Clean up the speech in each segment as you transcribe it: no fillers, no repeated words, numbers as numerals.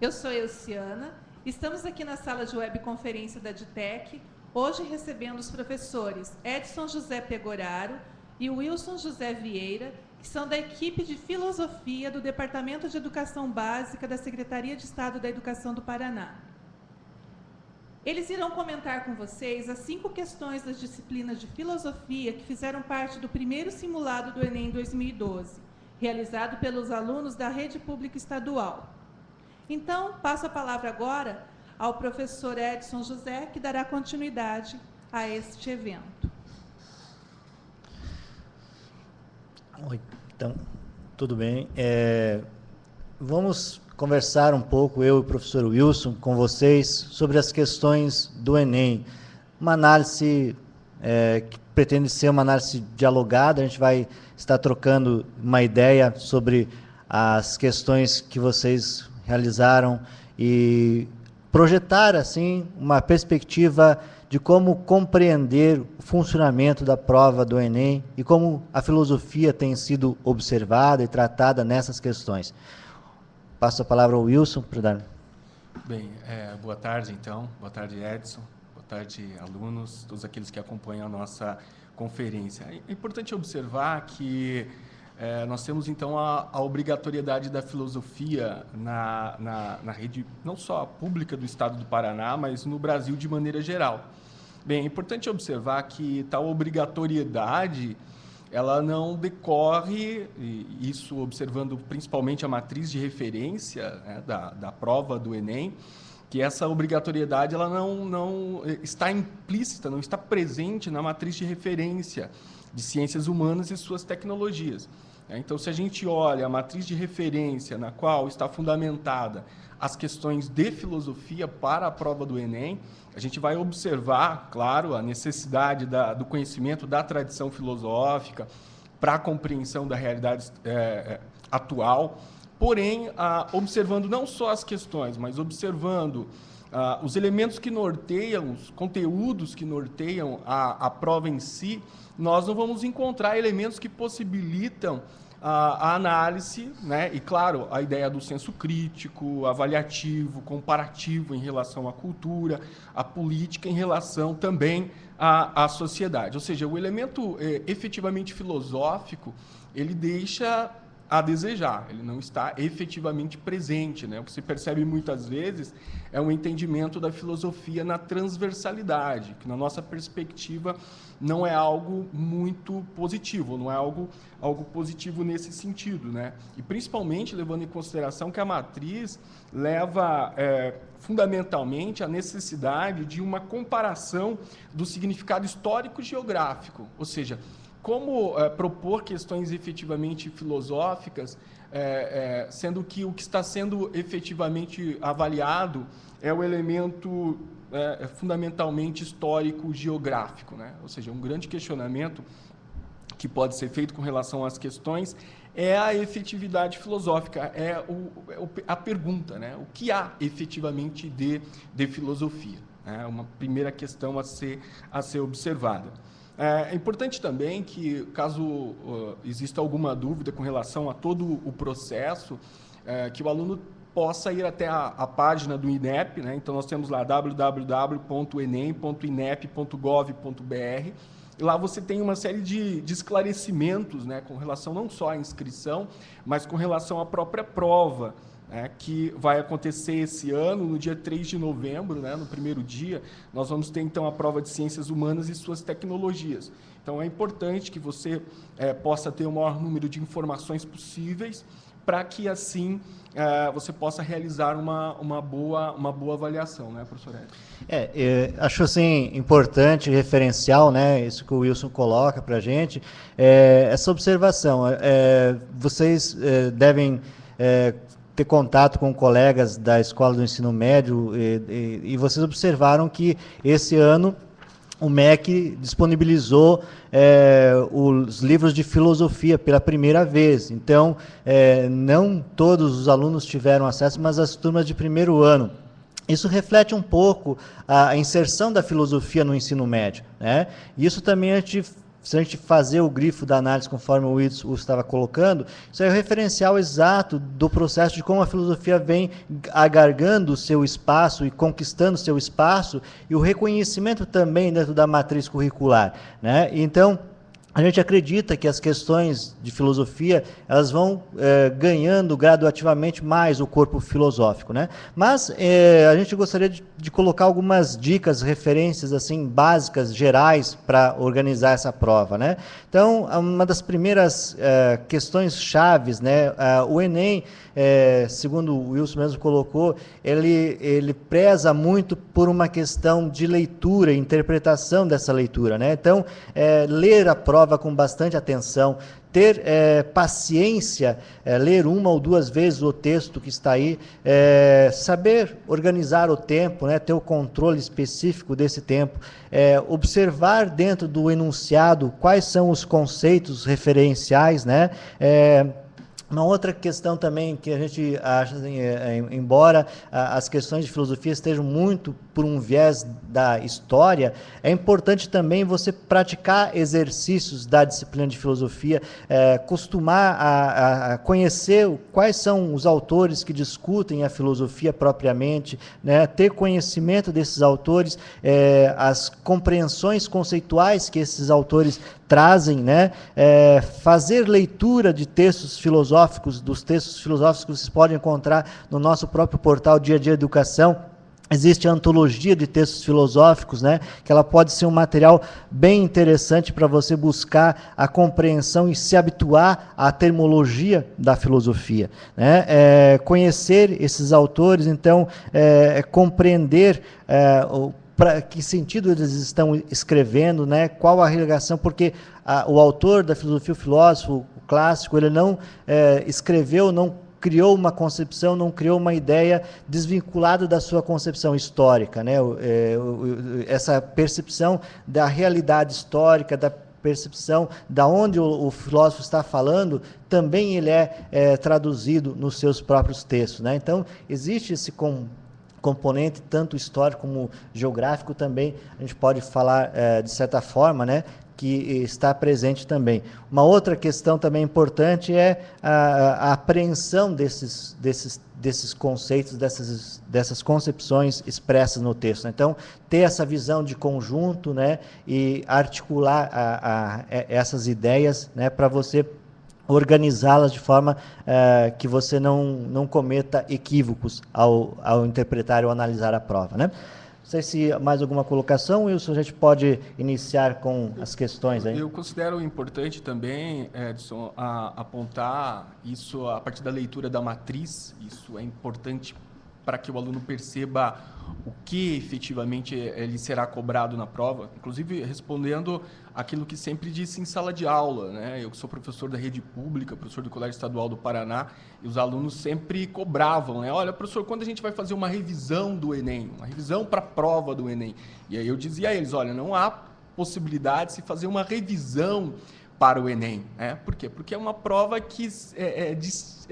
Eu sou Elciana, estamos aqui na sala de webconferência da DITEC, hoje recebendo os professores Edson José Pegoraro e Wilson José Vieira, que são da equipe de Filosofia do Departamento de Educação Básica da Secretaria de Estado da Educação do Paraná. Eles irão comentar com vocês as 5 questões das disciplinas de Filosofia que fizeram parte do primeiro simulado do Enem 2012, realizado pelos alunos da Rede Pública Estadual. Então, passo a palavra agora ao professor Edson José, que dará continuidade a este evento. Oi, então, tudo bem. Vamos conversar um pouco, eu e o professor Wilson, com vocês, sobre as questões do Enem. Uma análise que pretende ser uma análise dialogada, a gente vai estar trocando uma ideia sobre as questões que vocês realizaram e projetar, assim, uma perspectiva de como compreender o funcionamento da prova do Enem e como a filosofia tem sido observada e tratada nessas questões. Passo a palavra ao Wilson para dar. Bem, boa tarde, então. Boa tarde, Edson. Boa tarde, alunos, todos aqueles que acompanham a nossa conferência. É importante observar que nós temos, então, a obrigatoriedade da filosofia na rede, não só pública do Estado do Paraná, mas no Brasil de maneira geral. Bem, é importante observar que tal obrigatoriedade ela não decorre, isso observando principalmente a matriz de referência, né, da prova do Enem, que essa obrigatoriedade ela não está implícita, não está presente na matriz de referência de ciências humanas e suas tecnologias. Então, se a gente olha a matriz de referência na qual está fundamentada as questões de filosofia para a prova do Enem, a gente vai observar, claro, a necessidade do conhecimento da tradição filosófica para a compreensão da realidade atual, porém, observando não só as questões, mas observando os elementos que norteiam, os conteúdos que norteiam a prova em si, nós não vamos encontrar elementos que possibilitam a análise, né? E, claro, a ideia do senso crítico, avaliativo, comparativo em relação à cultura, à política, em relação também à sociedade. Ou seja, o elemento efetivamente filosófico, ele deixa a desejar, ele não está efetivamente presente, né? O que se percebe muitas vezes é um entendimento da filosofia na transversalidade, que na nossa perspectiva não é algo muito positivo, não é algo positivo nesse sentido, né? E principalmente levando em consideração que a matriz leva fundamentalmente a necessidade de uma comparação do significado histórico geográfico, ou seja, como propor questões efetivamente filosóficas, sendo que o que está sendo efetivamente avaliado é o elemento fundamentalmente histórico-geográfico, né? Ou seja, um grande questionamento que pode ser feito com relação às questões é a efetividade filosófica, a pergunta, né? O que há efetivamente de filosofia? É uma primeira questão a ser observada. É importante também que, caso exista alguma dúvida com relação a todo o processo, que o aluno possa ir até a página do INEP, né? Então, nós temos lá www.enem.inep.gov.br, e lá você tem uma série de esclarecimentos, né, com relação não só à inscrição, mas com relação à própria prova, que vai acontecer esse ano, no dia 3 de novembro, né, no primeiro dia, nós vamos ter, então, a prova de Ciências Humanas e suas tecnologias. Então, é importante que você possa ter o maior número de informações possíveis para que, assim, você possa realizar uma boa avaliação, né, professor Edson? Acho, assim, importante, referencial, né, isso que o Wilson coloca para a gente, essa observação. Vocês devem ter contato com colegas da Escola do Ensino Médio e vocês observaram que esse ano o MEC disponibilizou os livros de filosofia pela primeira vez. Então, não todos os alunos tiveram acesso, mas as turmas de primeiro ano. Isso reflete um pouco a inserção da filosofia no ensino médio, né? Isso também a gente se a gente fazer o grifo da análise conforme o Wilson estava colocando, isso é o referencial exato do processo de como a filosofia vem agargando o seu espaço e conquistando o seu espaço, e o reconhecimento também dentro da matriz curricular, né? Então, a gente acredita que as questões de filosofia, elas vão ganhando gradativamente mais o corpo filosófico, né? Mas a gente gostaria de colocar algumas dicas, referências assim básicas, gerais, para organizar essa prova, né? Então, uma das primeiras questões chaves, né? O Enem, segundo o Wilson mesmo colocou, ele preza muito por uma questão de leitura, interpretação dessa leitura, né? Então, ler a prova com bastante atenção, ter paciência, ler uma ou duas vezes o texto que está aí, saber organizar o tempo, né, ter o controle específico desse tempo, observar dentro do enunciado quais são os conceitos referenciais, né, uma outra questão também que a gente acha, assim, embora as questões de filosofia estejam muito por um viés da história, é importante também você praticar exercícios da disciplina de filosofia, costumar a conhecer quais são os autores que discutem a filosofia propriamente, né, ter conhecimento desses autores, as compreensões conceituais que esses autores trazem, né, fazer leitura de textos filosóficos, dos textos filosóficos que vocês podem encontrar no nosso próprio portal Dia a Dia Educação. Existe a antologia de textos filosóficos, né, que ela pode ser um material bem interessante para você buscar a compreensão e se habituar à termologia da filosofia, né? Conhecer esses autores, então, compreender para que sentido eles estão escrevendo, né? Qual a ligação, porque o autor da filosofia, o filósofo o clássico, ele não escreveu, não criou uma concepção, não criou uma ideia desvinculada da sua concepção histórica, né? Essa percepção da realidade histórica, da percepção da onde o filósofo está falando, também ele é traduzido nos seus próprios textos, né? Então, existe esse componente tanto histórico como geográfico também, a gente pode falar de certa forma, né, que está presente também. Uma outra questão também importante é a apreensão desses conceitos, dessas concepções expressas no texto. Então, ter essa visão de conjunto, né, e articular essas ideias, né, para você organizá-las de forma que você não cometa equívocos ao interpretar ou analisar a prova, né? Não sei se mais alguma colocação, Wilson, a gente pode iniciar com as questões aí. Eu considero importante também, Edson, apontar isso a partir da leitura da matriz. Isso é importante para que o aluno perceba o que efetivamente ele será cobrado na prova, inclusive respondendo aquilo que sempre disse em sala de aula, né? Eu que sou professor da rede pública, professor do Colégio Estadual do Paraná, e os alunos sempre cobravam, né? Olha, professor, quando a gente vai fazer uma revisão do Enem, uma revisão para a prova do Enem? E aí eu dizia a eles, olha, não há possibilidade de se fazer uma revisão para o Enem, né? Por quê? Porque é uma prova que é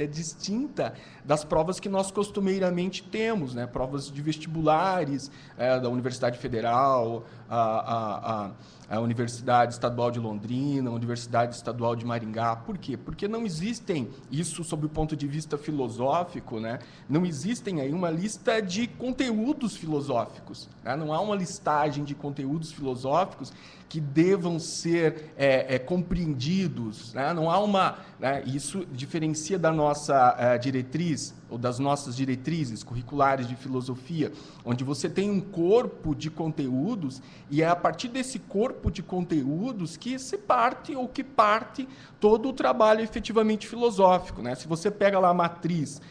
distinta das provas que nós costumeiramente temos, né? Provas de vestibulares da Universidade Federal, a Universidade Estadual de Londrina, a Universidade Estadual de Maringá. Por quê? Porque não existem, isso sob o ponto de vista filosófico, né? Não existem aí uma lista de conteúdos filosóficos, né? Não há uma listagem de conteúdos filosóficos que devam ser compreendidos, né? Não há uma, né? Isso diferencia da nossa diretriz, ou das nossas diretrizes curriculares de filosofia, onde você tem um corpo de conteúdos, e é a partir desse corpo de conteúdos que se parte, ou que parte todo o trabalho efetivamente filosófico, né? Se você pega lá a matriz,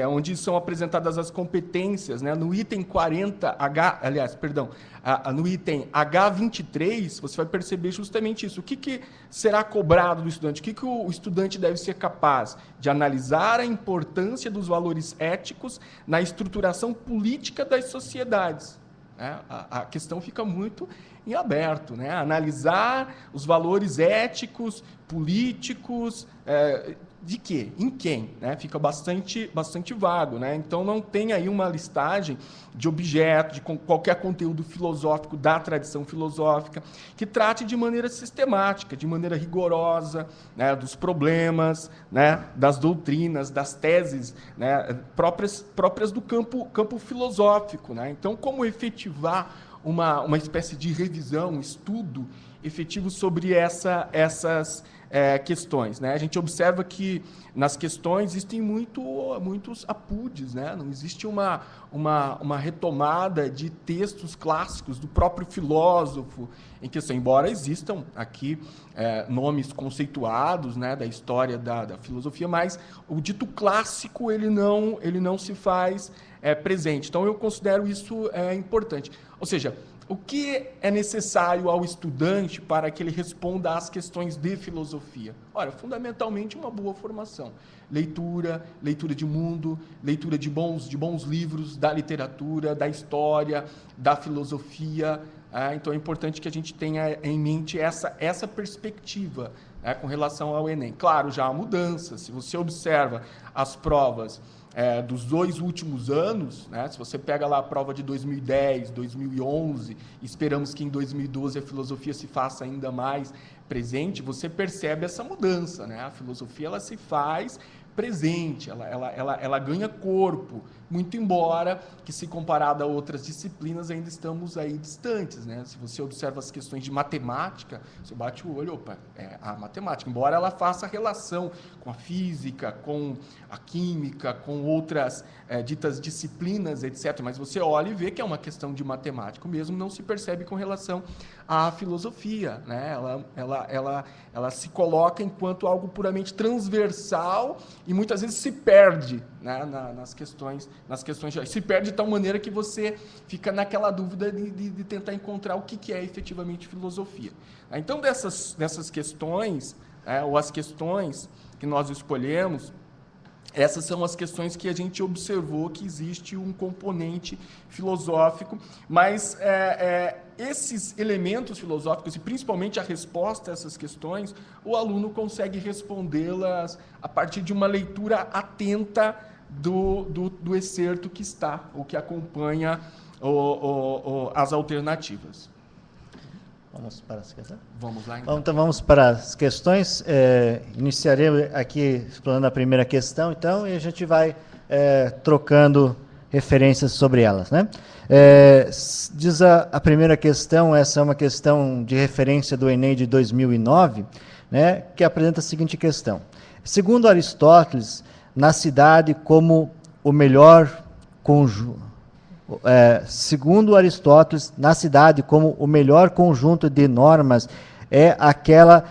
onde são apresentadas as competências, né? No item 40H, no item H23, você vai perceber justamente isso. O que será cobrado do estudante? O que o estudante deve ser capaz de analisar a importância dos valores éticos na estruturação política das sociedades. A questão fica muito em aberto, né? Analisar os valores éticos, políticos, de quê? Em quem? Né? Fica bastante vago. Né? Então, não tem aí uma listagem de objetos, de qualquer conteúdo filosófico da tradição filosófica, que trate de maneira sistemática, de maneira rigorosa, né, dos problemas, né, das doutrinas, das teses, né, próprias do campo filosófico. Né? Então, como efetivar uma espécie de revisão, um estudo efetivo sobre essas questões. Né? A gente observa que nas questões existem muitos apudes, né? Não existe uma retomada de textos clássicos do próprio filósofo em questão, embora existam aqui nomes conceituados, né, da história da filosofia, mas o dito clássico ele não se faz presente. Então, eu considero isso importante. Ou seja, o que é necessário ao estudante para que ele responda às questões de filosofia? Ora, fundamentalmente uma boa formação. Leitura de mundo, leitura de bons livros, da literatura, da história, da filosofia. Então é importante que a gente tenha em mente essa perspectiva, né, com relação ao Enem. Claro, já há mudanças. Se você observa as provas dos 2 últimos anos, né? Se você pega lá a prova de 2010, 2011, esperamos que em 2012 a filosofia se faça ainda mais presente, você percebe essa mudança. Né? A filosofia ela se faz presente, ela ganha corpo, muito embora que, se comparado a outras disciplinas, ainda estamos aí distantes. Né? Se você observa as questões de matemática, você bate o olho, a matemática, embora ela faça relação com a física, com a química, com outras ditas disciplinas, etc., mas você olha e vê que é uma questão de matemática, o mesmo não se percebe com relação à filosofia. Né? Ela se coloca enquanto algo puramente transversal e muitas vezes se perde, né, nas questões se perde de tal maneira que você fica naquela dúvida de tentar encontrar o que é efetivamente filosofia. Então, dessas questões, ou as questões que nós escolhemos, essas são as questões que a gente observou que existe um componente filosófico, mas esses elementos filosóficos, e principalmente a resposta a essas questões, o aluno consegue respondê-las a partir de uma leitura atenta do excerto que está, ou que acompanha as alternativas. Vamos para as questões? Vamos lá, então. Então, vamos para as questões. Iniciarei aqui explorando a primeira questão, então, e a gente vai trocando referências sobre elas. Né? Diz a primeira questão, essa é uma questão de referência do Enem de 2009, né, que apresenta a seguinte questão. Segundo Aristóteles, na cidade como o melhor conjunto... segundo Aristóteles, na cidade como o melhor conjunto de normas é aquela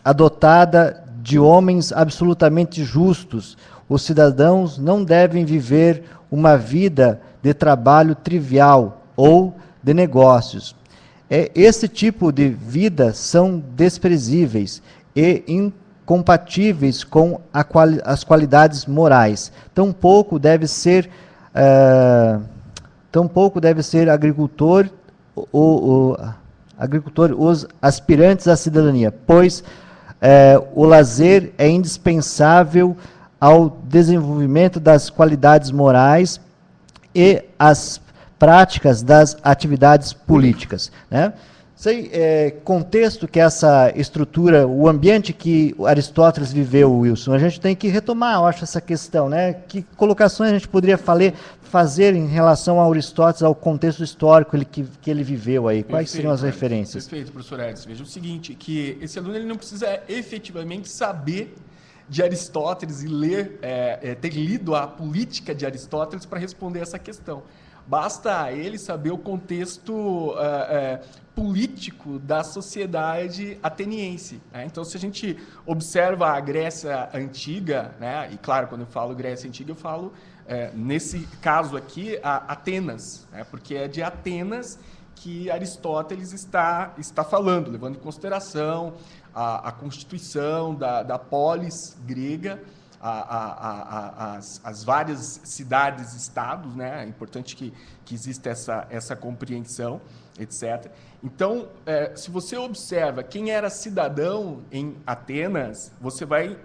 adotada de homens absolutamente justos. Os cidadãos não devem viver uma vida de trabalho trivial ou de negócios. Esse tipo de vida são desprezíveis e incompatíveis com as qualidades morais. Tampouco deve ser agricultor os aspirantes à cidadania, pois o lazer é indispensável ao desenvolvimento das qualidades morais e às práticas das atividades políticas. Né? Sei, contexto que essa estrutura, o ambiente que Aristóteles viveu, Wilson, a gente tem que retomar, eu acho, essa questão, né? Que colocações a gente poderia fazer em relação a Aristóteles, ao contexto histórico que ele viveu aí? Quais seriam as referências? Perfeito, professor Edson. Veja o seguinte, que esse aluno ele não precisa efetivamente saber de Aristóteles e ter lido a política de Aristóteles para responder essa questão. Basta a ele saber o contexto político da sociedade ateniense. Né? Então, se a gente observa a Grécia Antiga, né? E claro, quando eu falo Grécia Antiga, eu falo, nesse caso aqui, Atenas, né? Porque é de Atenas que Aristóteles está falando, levando em consideração a constituição da polis grega, as várias cidades-estados, né? É importante que exista essa compreensão. etc. Então, se você observa quem era cidadão em Atenas, você vai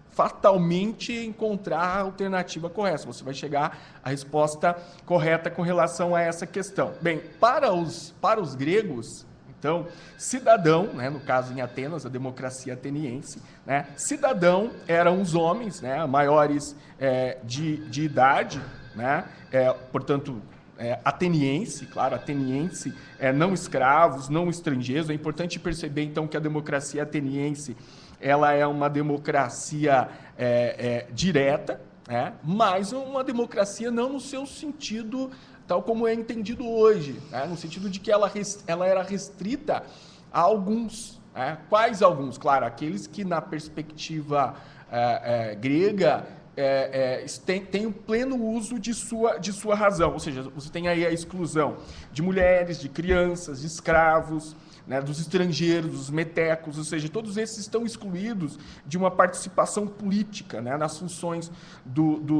fatalmente encontrar a alternativa correta, você vai chegar à resposta correta com relação a essa questão. Bem, para os gregos, então, cidadão, né, no caso em Atenas, a democracia ateniense, né, cidadão eram os homens, né, maiores de idade, né, portanto, ateniense, claro, ateniense, não escravos, não estrangeiros. É importante perceber, então, que a democracia ateniense ela é uma democracia direta, né, mas uma democracia não no seu sentido tal como é entendido hoje, né, no sentido de que ela era restrita a alguns. Quais alguns? Claro, aqueles que, na perspectiva grega, tem o pleno uso de sua razão, ou seja, você tem aí a exclusão de mulheres, de crianças, de escravos, né, dos estrangeiros, dos metecos, ou seja, todos esses estão excluídos de uma participação política, né, nas funções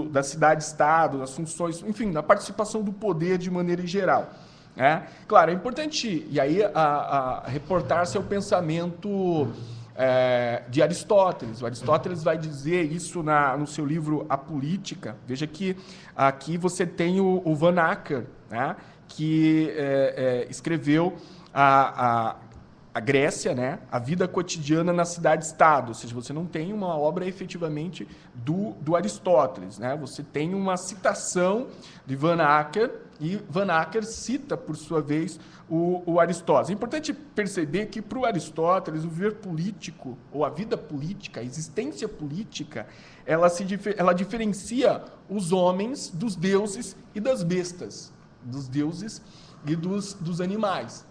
da cidade-estado, nas funções, enfim, na participação do poder de maneira geral. Né? Claro, é importante, e aí, reportar-se ao pensamento de Aristóteles. O Aristóteles vai dizer isso no seu livro A Política. Veja que aqui você tem o Van Acker, né, que escreveu a Grécia, né, a vida cotidiana na cidade-estado, ou seja, você não tem uma obra efetivamente do Aristóteles, né? Você tem uma citação de Van Acker, e Van Acker cita, por sua vez, o Aristóteles. É importante perceber que, para o Aristóteles, o viver político, ou a vida política, a existência política, ela diferencia os homens dos deuses e das bestas, dos deuses e dos animais.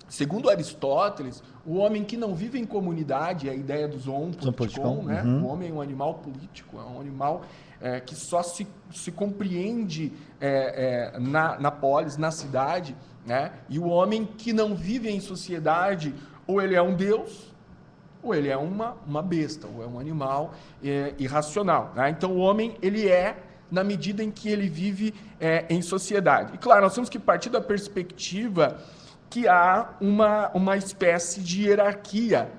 Segundo Aristóteles, o homem que não vive em comunidade, a ideia do zoon politikon, né? O homem é um animal político, é um animal que só se compreende na polis, na cidade, né? E o homem que não vive em sociedade, ou ele é um deus, ou ele é uma besta, ou é um animal irracional. Né? Então, o homem, ele na medida em que ele vive em sociedade. E, claro, nós temos que partir da perspectiva que há uma espécie de hierarquia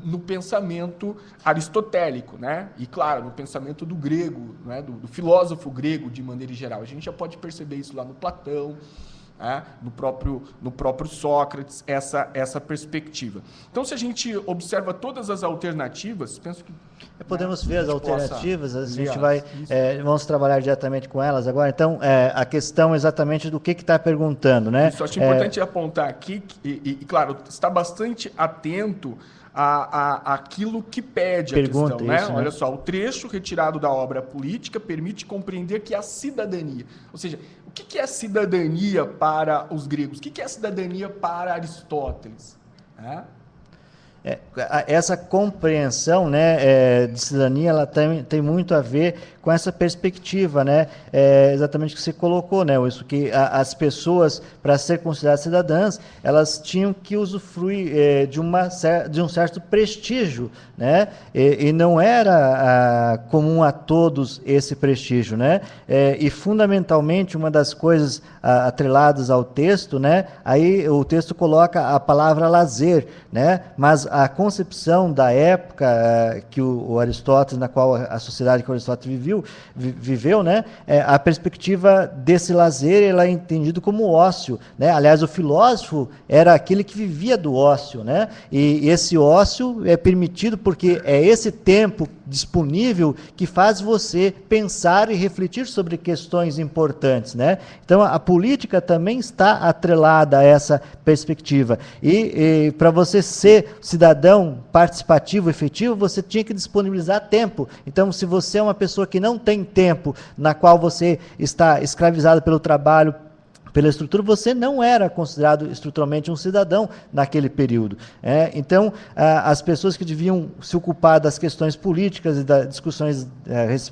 no pensamento aristotélico, né? E, claro, no pensamento do grego, né? do filósofo grego, de maneira geral. A gente já pode perceber isso lá no Platão, né? no próprio Sócrates, essa perspectiva. Então, se a gente observa todas as alternativas, penso que... Podemos ver as alternativas, a gente vamos trabalhar diretamente com elas agora. Então, a questão exatamente do que está perguntando, né? Isso, acho importante apontar aqui, claro, está bastante atento àquilo que pede a questão. Né? Isso, né? Olha só, o trecho retirado da obra política permite compreender que a cidadania, ou seja, o que é cidadania para os gregos? O que é cidadania para Aristóteles? Essa compreensão, né, de cidadania, ela tem muito a ver com essa perspectiva, né, exatamente que você colocou, né, isso que as pessoas, para ser consideradas cidadãs, elas tinham que usufruir de um certo prestígio, né, e não era comum a todos esse prestígio, né, e fundamentalmente uma das coisas atreladas ao texto, né, aí o texto coloca a palavra lazer, né, mas a concepção da época que o Aristóteles, na qual a sociedade que o Aristóteles viveu, né, a perspectiva desse lazer, ela é entendido como ócio, né? Aliás, o filósofo era aquele que vivia do ócio, né? E esse ócio é permitido porque é esse tempo disponível que faz você pensar e refletir sobre questões importantes, né? Então, a política também está atrelada a essa perspectiva. E para você ser cidadão participativo, efetivo, você tinha que disponibilizar tempo. Então, se você é uma pessoa que não tem tempo, na qual você está escravizado pelo trabalho, pela estrutura, você não era considerado estruturalmente um cidadão naquele período. Então, as pessoas que deviam se ocupar das questões políticas e das discussões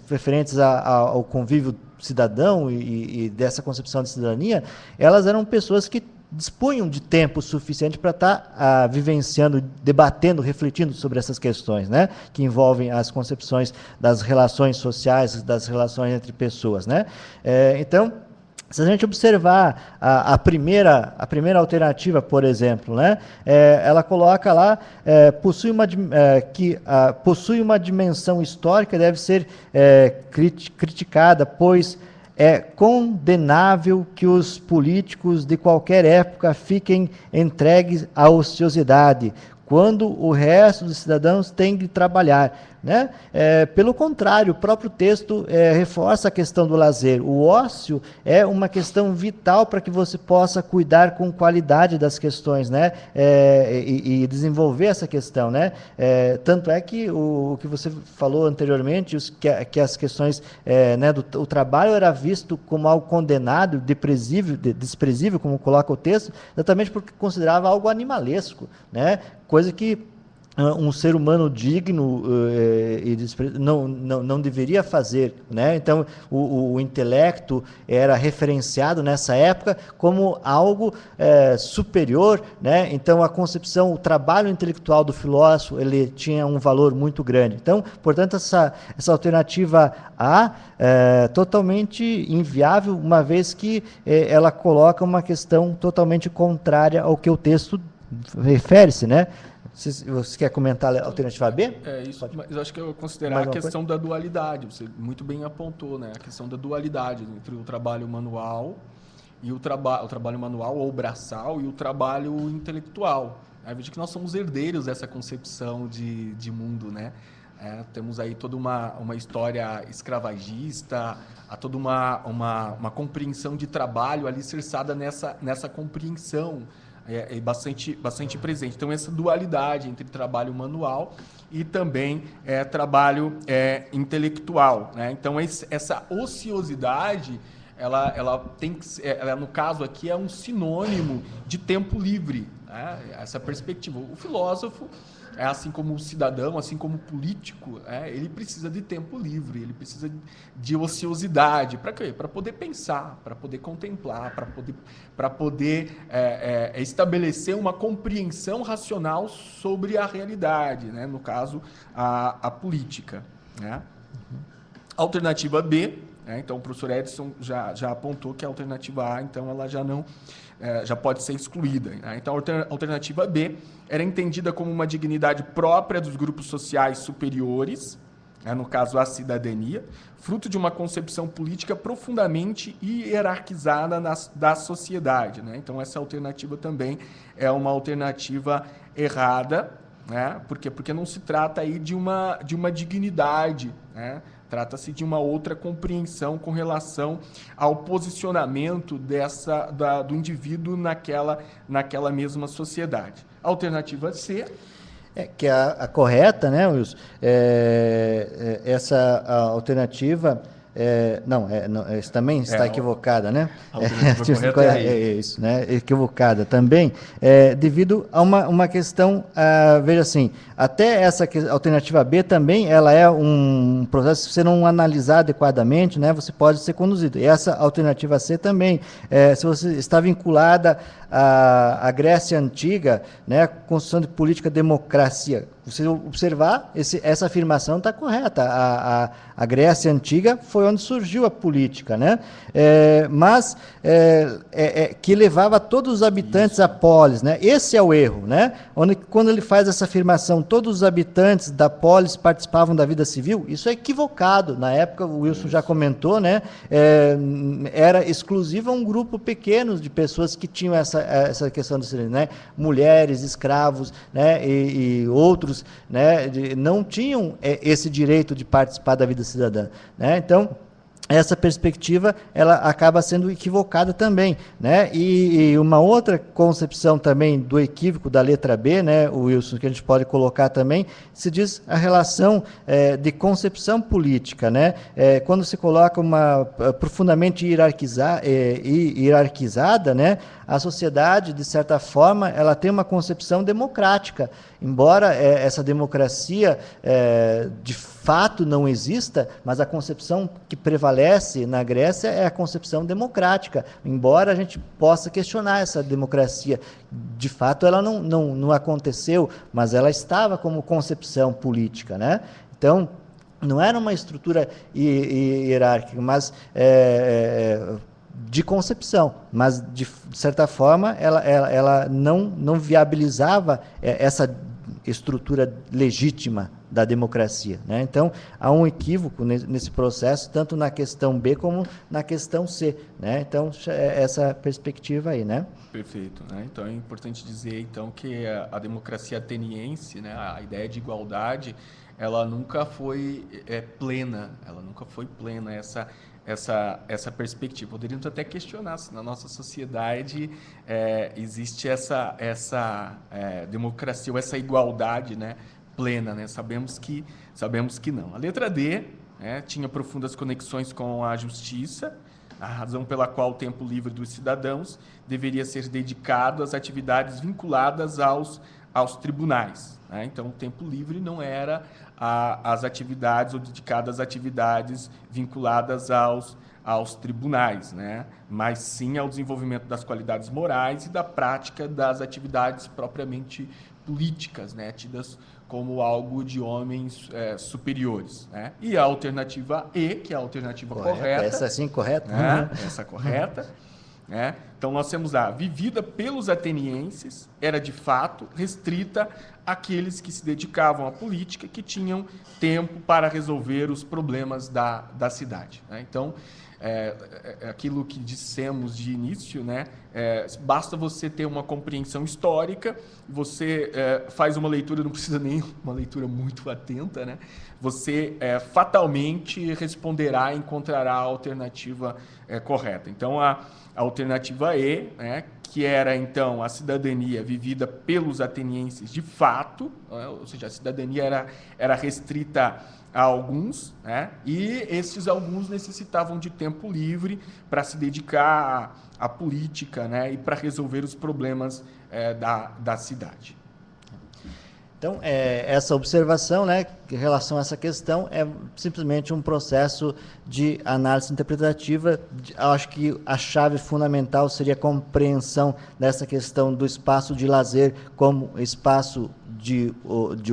referentes ao convívio cidadão e dessa concepção de cidadania, elas eram pessoas que dispunham de tempo suficiente para estar vivenciando, debatendo, refletindo sobre essas questões, né, que envolvem as concepções das relações sociais, das relações entre pessoas, né. Então, se a gente observar a primeira alternativa, por exemplo, né, ela coloca lá, possui uma dimensão histórica, deve ser criticada, pois é condenável que os políticos de qualquer época fiquem entregues à ociosidade, quando o resto dos cidadãos tem de trabalhar, né? Pelo contrário, o próprio texto reforça a questão do lazer. O ócio é uma questão vital para que você possa cuidar com qualidade das questões, né? E desenvolver essa questão, né? Tanto é que o que você falou anteriormente, que as questões, né, o trabalho era visto como algo condenado, desprezível, como coloca o texto, exatamente porque considerava algo animalesco, né? Coisa que um ser humano digno não deveria fazer, né? Então, o intelecto era referenciado nessa época como algo superior, né? Então, a concepção, o trabalho intelectual do filósofo, ele tinha um valor muito grande. Então, portanto, essa alternativa A é totalmente inviável, uma vez que ela coloca uma questão totalmente contrária ao que o texto refere-se, né? Você quer comentar a alternativa B? Isso, pode. Mas eu acho que eu considerar a questão da dualidade. Você muito bem apontou, né? A questão da dualidade entre o trabalho manual e o trabalho manual ou braçal e o trabalho intelectual. Eu vejo que nós somos herdeiros dessa concepção de mundo, né? Temos aí toda uma história escravagista, há toda uma compreensão de trabalho alicerçada nessa compreensão. Bastante presente. Então, essa dualidade entre trabalho manual e também trabalho intelectual, né? Então, essa ociosidade, ela tem que ser, no caso aqui, é um sinônimo de tempo livre, né? Essa perspectiva. O filósofo, assim como o cidadão, assim como o político, ele precisa de tempo livre, ele precisa de ociosidade. Para quê? Para poder pensar, para poder contemplar, para poder estabelecer uma compreensão racional sobre a realidade, né? No caso, a política, né? Alternativa B, então o professor Edson já apontou que a alternativa A, então ela já pode ser excluída, né? Então, a alternativa B era entendida como uma dignidade própria dos grupos sociais superiores, no caso a cidadania, fruto de uma concepção política profundamente hierarquizada da sociedade, né? Então, essa alternativa também é uma alternativa errada, né? Porque não se trata aí de uma dignidade, né? Trata-se de uma outra compreensão com relação ao posicionamento do indivíduo naquela mesma sociedade. Alternativa C. Que é a correta, né, Wilson? Essa alternativa... não, isso também está equivocada, né? A alternativa correta é isso, né? Equivocada também, devido a uma questão, veja assim, até essa alternativa B também, ela é um processo, se você não analisar adequadamente, né, você pode ser conduzido. E essa alternativa C também, se você está vinculada à Grécia Antiga, né, construção de política, democracia, você observar, essa afirmação está correta. A Grécia Antiga foi onde surgiu a política, né? Mas que levava todos os habitantes à polis, né? Esse é o erro, né? Quando ele faz essa afirmação, todos os habitantes da polis participavam da vida civil, isso é equivocado. Na época, o Wilson já comentou, né? Era exclusivo a um grupo pequeno de pessoas que tinham essa questão do cidadão, né? Mulheres, escravos, né? E outros, né, não tinham esse direito de participar da vida cidadã, né? Então, essa perspectiva, ela acaba sendo equivocada também, né? E uma outra concepção também do equívoco da letra B, né, o Wilson, que a gente pode colocar também, se diz a relação de concepção política, né? Quando se coloca uma profundamente hierarquizada, né, a sociedade, de certa forma, ela tem uma concepção democrática, embora essa democracia de fato não exista, mas a concepção que prevalece na Grécia é a concepção democrática, embora a gente possa questionar essa democracia. De fato, ela não aconteceu, mas ela estava como concepção política, né? Então, não era uma estrutura hierárquica, mas de concepção, mas de certa forma ela não viabilizava essa estrutura legítima da democracia, né? Então, há um equívoco nesse processo, tanto na questão B como na questão C, né? Então, essa perspectiva aí, né? Perfeito, né? Então, é importante dizer, então, que a democracia ateniense, né, a ideia de igualdade, ela nunca foi plena, essa perspectiva. Poderíamos até questionar se na nossa sociedade existe essa democracia ou essa igualdade, né, plena, né? Sabemos que não. A letra D, né, tinha profundas conexões com a justiça, a razão pela qual o tempo livre dos cidadãos deveria ser dedicado às atividades vinculadas aos tribunais, né? Então, o tempo livre não era as atividades ou dedicado às atividades vinculadas aos tribunais, né? Mas sim ao desenvolvimento das qualidades morais e da prática das atividades propriamente políticas, né? Tidas como algo de homens superiores, né? E a alternativa E, que é a alternativa correta. Essa sim, correta. Né? Essa correta. Né? Então, nós temos a vivida pelos atenienses, era de fato restrita àqueles que se dedicavam à política, que tinham tempo para resolver os problemas da cidade, né? Então, aquilo que dissemos de início, né? Basta você ter uma compreensão histórica, você faz uma leitura, não precisa nem uma leitura muito atenta, né? Você fatalmente responderá e encontrará a alternativa correta. Então, a alternativa E, né, que era, então, a cidadania vivida pelos atenienses de fato, ou seja, a cidadania era restrita a alguns, né, e esses alguns necessitavam de tempo livre para se dedicar à política, né, e para resolver os problemas da cidade. Então, essa observação, né, em relação a essa questão, é simplesmente um processo de análise interpretativa. Acho que a chave fundamental seria a compreensão dessa questão do espaço de lazer como espaço de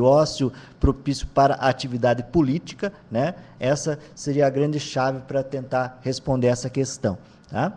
ócio propício para a atividade política, né? Essa seria a grande chave para tentar responder essa questão, tá?